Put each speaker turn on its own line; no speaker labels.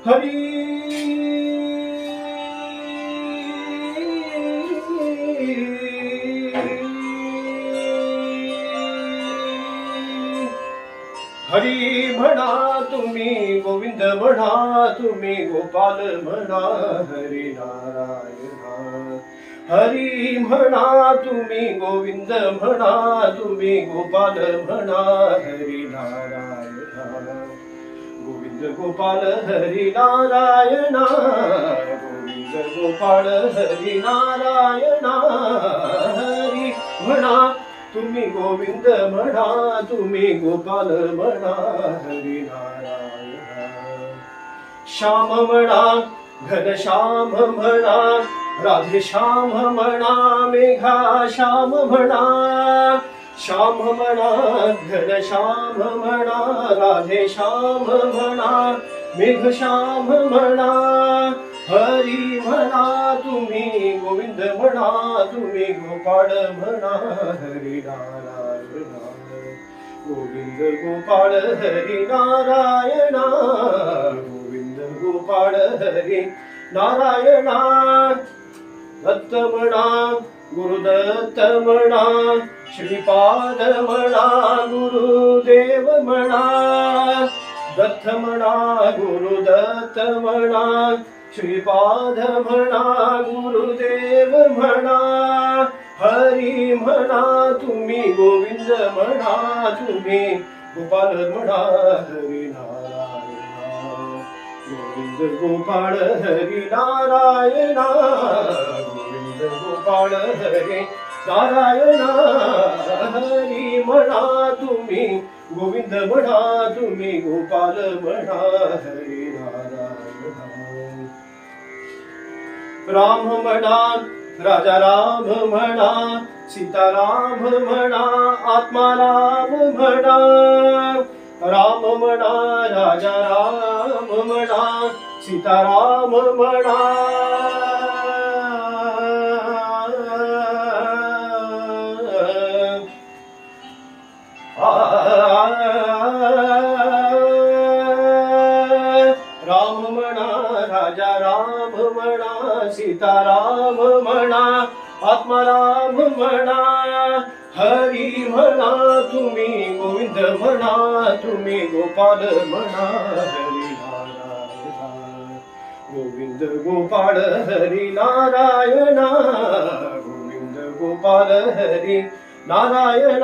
हरी हरी म्हणा तुम्ही, गोविंद म्हणा तुम्ही, गोपाल म्हणा हरी नारायण. हरी म्हणा तुम्ही, गोविंद म्हणा तुम्ही, गोपाल म्हणा हरी नारायण. गोविंद गोपाल हरी नारायण, गोविंद गोपाल हरी नारायण. हरी म्हणा तुम्ही, गोविंद म्हणा तुम्ही, गोपाल म्हणा हरी नारायण. श्याम म्हणा घनश्याम म्हणा, राधे श्याम म्हणा, मेघा श्याम म्हणा. श्याम म्हणा घनश्याम म्हणा, राधे श्याम म्हणा, मेघ श्याम म्हणा. हरी म्हणा तुम्ही, गोविंद म्हणा तुम्ही, गोपाळ म्हणा हरी नारायण. गोविंद गोपाळ हरी नारायण, गोविंद गोपाळ हरी नारायण. दत्त म्हणा गुरुदत्त म्हणा, श्रीपाद म्हणा गुरुदेव म्हणा. दत्त म्हणा गुरुदत्त म्हणा, श्रीपाद म्हणा गुरुदेव म्हणा. हरी म्हणा तुम्ही, गोविंद म्हणा तुम्ही, गोपाल म्हणा हरी नारायण. गोविंद गोपाळ हरी नारायण, गोविंद गोपाळ हरी नारायण. हरी म्हणा तुम्ही, गोविंद म्हणा तुम्ही, गोपाल म्हणा हरी नारायण. राम म्हणा राजा राम म्हणा, सीताराम म्हणा, आत्मा राम म्हणा. राम म्हणा राजा राम म्हणा, सीताराम म्हणा. राम म्हणा राजा राम म्हणा, सीताराम म्हणा, आत्माराम म्हणा. हरी म्हणा तुम्ही, गोविंद म्हणा तुम्ही, गोपाल म्हणा हरी नारायण. गोविंद गोपाळ हरी नारायण, गोविंद गोपाल हरी नारायण.